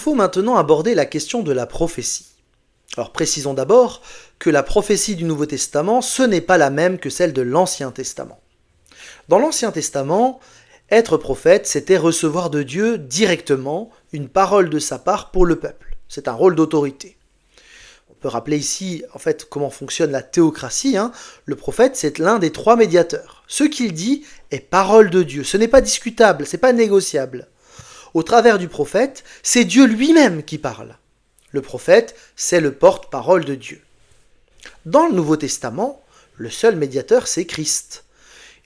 faut maintenant aborder la question de la prophétie. Alors précisons d'abord que la prophétie du Nouveau Testament, ce n'est pas la même que celle de l'Ancien Testament. Dans l'Ancien Testament, être prophète, c'était recevoir de Dieu directement une parole de sa part pour le peuple. C'est un rôle d'autorité. On peut rappeler ici, en fait, comment fonctionne la théocratie. Le prophète, c'est l'un des 3 médiateurs. Ce qu'il dit est parole de Dieu. Ce n'est pas discutable, ce n'est pas négociable. Au travers du prophète, c'est Dieu lui-même qui parle. Le prophète, c'est le porte-parole de Dieu. Dans le Nouveau Testament, le seul médiateur, c'est Christ.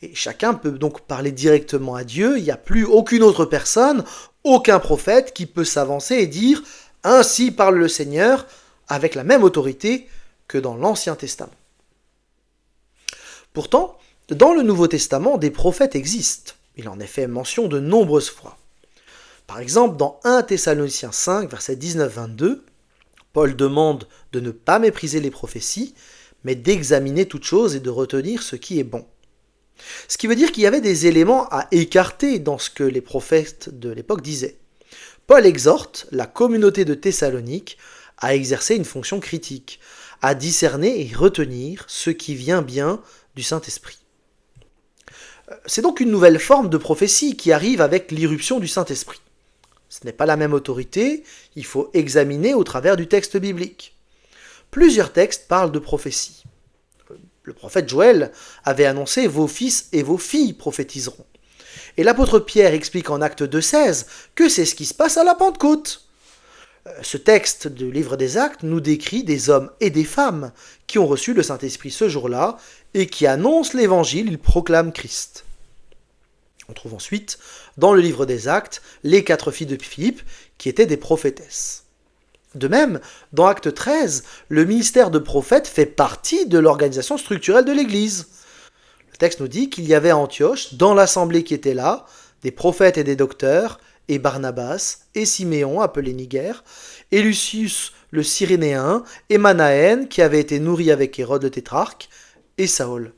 Et chacun peut donc parler directement à Dieu. Il n'y a plus aucune autre personne, aucun prophète qui peut s'avancer et dire « Ainsi parle le Seigneur » avec la même autorité que dans l'Ancien Testament. Pourtant, dans le Nouveau Testament, des prophètes existent. Il en est fait mention de nombreuses fois. Par exemple, dans 1 Thessaloniciens 5, versets 19-22, Paul demande de ne pas mépriser les prophéties, mais d'examiner toute chose et de retenir ce qui est bon. Ce qui veut dire qu'il y avait des éléments à écarter dans ce que les prophètes de l'époque disaient. Paul exhorte la communauté de Thessalonique à exercer une fonction critique, à discerner et retenir ce qui vient bien du Saint-Esprit. C'est donc une nouvelle forme de prophétie qui arrive avec l'irruption du Saint-Esprit. Ce n'est pas la même autorité, il faut examiner au travers du texte biblique. Plusieurs textes parlent de prophétie. Le prophète Joël avait annoncé « Vos fils et vos filles prophétiseront ». Et l'apôtre Pierre explique en Actes 2,16 que c'est ce qui se passe à la Pentecôte. Ce texte du livre des Actes nous décrit des hommes et des femmes qui ont reçu le Saint-Esprit ce jour-là et qui annoncent l'Évangile, ils proclament Christ. On trouve ensuite, dans le livre des Actes, les 4 filles de Philippe qui étaient des prophétesses. De même, dans Acte 13, le ministère de prophète fait partie de l'organisation structurelle de l'Église. Le texte nous dit qu'il y avait à Antioche, dans l'assemblée qui était là, des prophètes et des docteurs, et Barnabas, et Siméon, appelé Niger, et Lucius le Cyrénéen, et Manaën, qui avait été nourri avec Hérode le tétrarque, et Saül.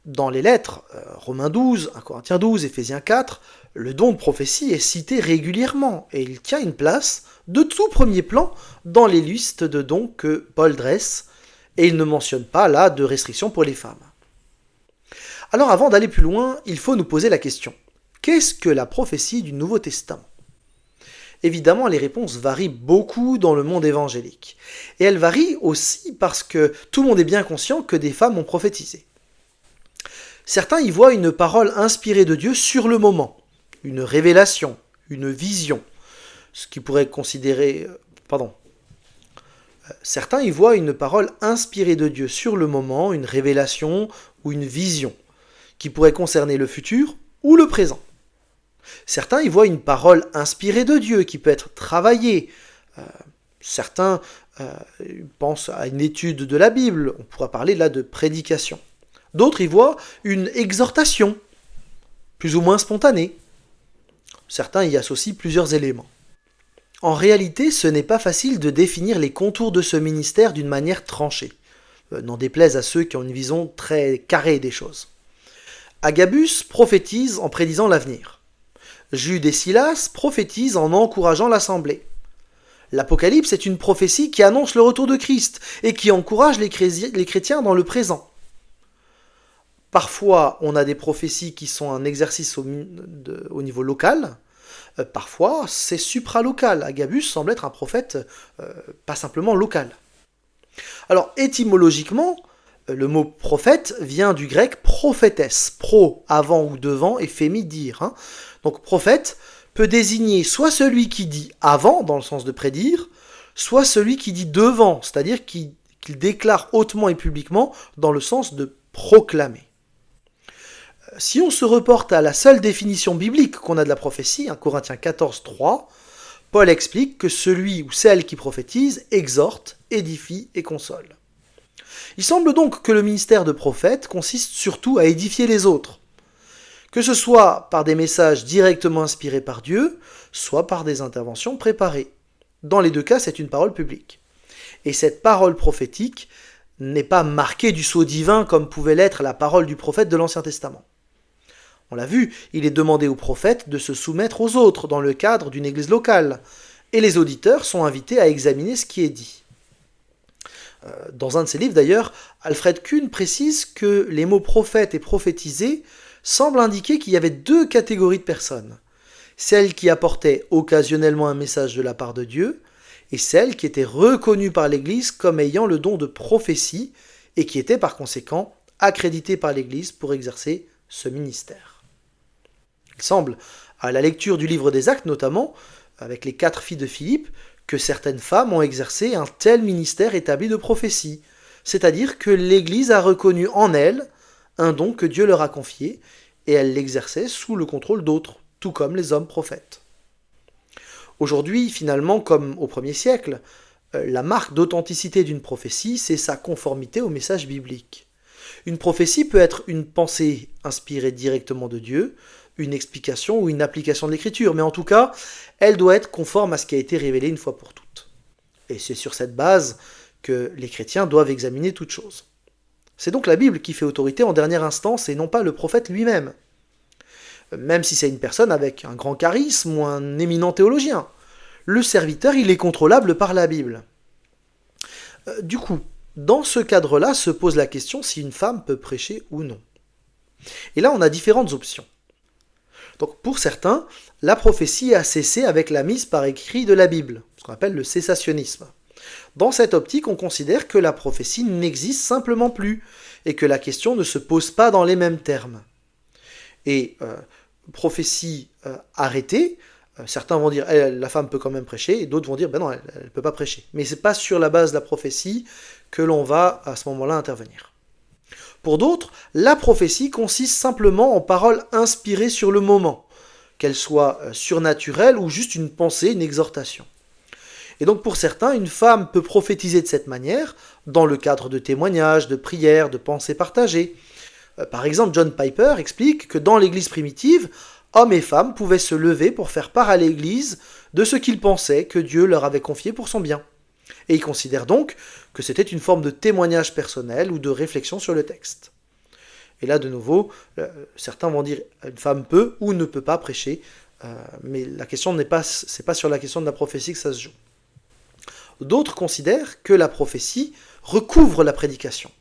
Dans les lettres, Romains 12, 1 Corinthiens 12, Éphésiens 4, le don de prophétie est cité régulièrement et il tient une place de tout premier plan dans les listes de dons que Paul dresse et il ne mentionne pas là de restrictions pour les femmes. Alors avant d'aller plus loin, il faut nous poser la question. Qu'est-ce que la prophétie du Nouveau Testament ? Évidemment, les réponses varient beaucoup dans le monde évangélique. Et elles varient aussi parce que tout le monde est bien conscient que des femmes ont prophétisé. Certains y voient une parole inspirée de Dieu sur le moment, une révélation, une vision, ce qui pourrait considérer... Certains y voient une parole inspirée de Dieu sur le moment, une révélation ou une vision, qui pourrait concerner le futur ou le présent. Certains y voient une parole inspirée de Dieu qui peut être travaillée. Certains pensent à une étude de la Bible, on pourra parler là de prédication. D'autres y voient une exhortation, plus ou moins spontanée. Certains y associent plusieurs éléments. En réalité, ce n'est pas facile de définir les contours de ce ministère d'une manière tranchée, n'en déplaise à ceux qui ont une vision très carrée des choses. Agabus prophétise en prédisant l'avenir. Jude et Silas prophétisent en encourageant l'assemblée. L'Apocalypse est une prophétie qui annonce le retour de Christ et qui encourage les chrétiens dans le présent. Parfois, on a des prophéties qui sont un exercice au niveau local. Parfois, c'est supralocal. Agabus semble être un prophète pas simplement local. Alors, étymologiquement, le mot prophète vient du grec prophétesse, pro, avant ou devant, et fémi, dire. Donc, prophète peut désigner soit celui qui dit avant, dans le sens de prédire, soit celui qui dit devant, c'est-à-dire qu'il déclare hautement et publiquement, dans le sens de proclamer. Si on se reporte à la seule définition biblique qu'on a de la prophétie, 1 Corinthiens 14, 3, Paul explique que celui ou celle qui prophétise exhorte, édifie et console. Il semble donc que le ministère de prophète consiste surtout à édifier les autres, que ce soit par des messages directement inspirés par Dieu, soit par des interventions préparées. Dans les deux cas, c'est une parole publique. Et cette parole prophétique n'est pas marquée du sceau divin comme pouvait l'être la parole du prophète de l'Ancien Testament. On l'a vu, il est demandé aux prophètes de se soumettre aux autres dans le cadre d'une église locale, et les auditeurs sont invités à examiner ce qui est dit. Dans un de ses livres d'ailleurs, Alfred Kuhn précise que les mots prophète et prophétiser semblent indiquer qu'il y avait deux catégories de personnes. Celles qui apportaient occasionnellement un message de la part de Dieu, et celles qui étaient reconnues par l'Église comme ayant le don de prophétie, et qui étaient par conséquent accréditées par l'Église pour exercer ce ministère. Il semble, à la lecture du livre des Actes notamment, avec les 4 filles de Philippe, que certaines femmes ont exercé un tel ministère établi de prophétie, c'est-à-dire que l'Église a reconnu en elles un don que Dieu leur a confié, et elles l'exerçaient sous le contrôle d'autres, tout comme les hommes prophètes. Aujourd'hui, finalement, comme au 1er siècle, la marque d'authenticité d'une prophétie, c'est sa conformité au message biblique. Une prophétie peut être une pensée inspirée directement de Dieu, une explication ou une application de l'écriture, mais en tout cas, elle doit être conforme à ce qui a été révélé une fois pour toutes. Et c'est sur cette base que les chrétiens doivent examiner toute chose. C'est donc la Bible qui fait autorité en dernière instance et non pas le prophète lui-même. Même si c'est une personne avec un grand charisme ou un éminent théologien. Le serviteur, il est contrôlable par la Bible. Du coup, dans ce cadre-là se pose la question si une femme peut prêcher ou non. Et là, on a différentes options. Donc pour certains, la prophétie a cessé avec la mise par écrit de la Bible, ce qu'on appelle le cessationnisme. Dans cette optique, on considère que la prophétie n'existe simplement plus, et que la question ne se pose pas dans les mêmes termes. Et prophétie arrêtée, certains vont dire la femme peut quand même prêcher, et d'autres vont dire non, elle ne peut pas prêcher. Mais ce n'est pas sur la base de la prophétie que l'on va à ce moment-là intervenir. Pour d'autres, la prophétie consiste simplement en paroles inspirées sur le moment, qu'elles soient surnaturelles ou juste une pensée, une exhortation. Et donc pour certains, une femme peut prophétiser de cette manière, dans le cadre de témoignages, de prières, de pensées partagées. Par exemple, John Piper explique que dans l'Église primitive, hommes et femmes pouvaient se lever pour faire part à l'Église de ce qu'ils pensaient que Dieu leur avait confié pour son bien. Et il considère donc que c'était une forme de témoignage personnel ou de réflexion sur le texte. Et là, de nouveau, certains vont dire une femme peut ou ne peut pas prêcher, mais la question c'est pas sur la question de la prophétie que ça se joue. D'autres considèrent que la prophétie recouvre la prédication,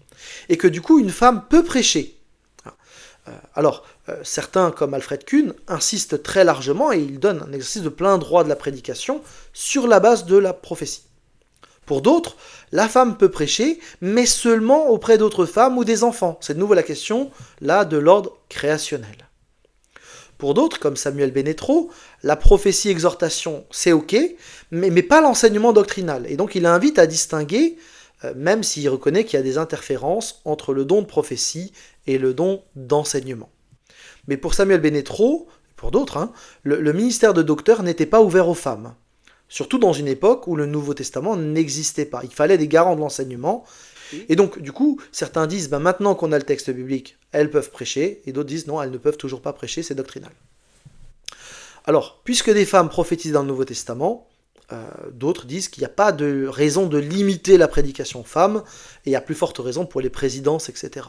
et que du coup une femme peut prêcher. Alors, certains, comme Alfred Kuhn, insistent très largement et ils donnent un exercice de plein droit de la prédication sur la base de la prophétie. Pour d'autres, la femme peut prêcher, mais seulement auprès d'autres femmes ou des enfants. C'est de nouveau la question, là, de l'ordre créationnel. Pour d'autres, comme Samuel Benetro, la prophétie-exhortation, c'est ok, mais pas l'enseignement doctrinal. Et donc il invite à distinguer, même s'il reconnaît qu'il y a des interférences entre le don de prophétie et le don d'enseignement. Mais pour Samuel Benetro, pour d'autres, le ministère de docteur n'était pas ouvert aux femmes. Surtout dans une époque où le Nouveau Testament n'existait pas. Il fallait des garants de l'enseignement. Et donc, du coup, certains disent, maintenant qu'on a le texte biblique, elles peuvent prêcher, et d'autres disent, non, elles ne peuvent toujours pas prêcher, c'est doctrinal. Alors, puisque des femmes prophétisent dans le Nouveau Testament, d'autres disent qu'il n'y a pas de raison de limiter la prédication aux femmes, et il y a plus forte raison pour les présidences, etc.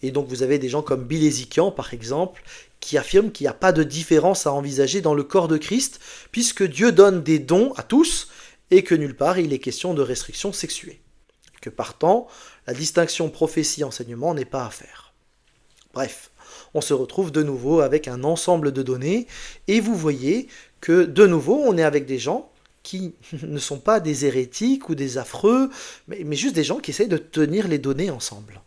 Et donc vous avez des gens comme Bill Ezekian, par exemple, qui affirment qu'il n'y a pas de différence à envisager dans le corps de Christ, puisque Dieu donne des dons à tous, et que nulle part il est question de restrictions sexuées. Que partant, la distinction prophétie-enseignement n'est pas à faire. Bref, on se retrouve de nouveau avec un ensemble de données, et vous voyez que de nouveau on est avec des gens qui ne sont pas des hérétiques ou des affreux, mais juste des gens qui essayent de tenir les données ensemble.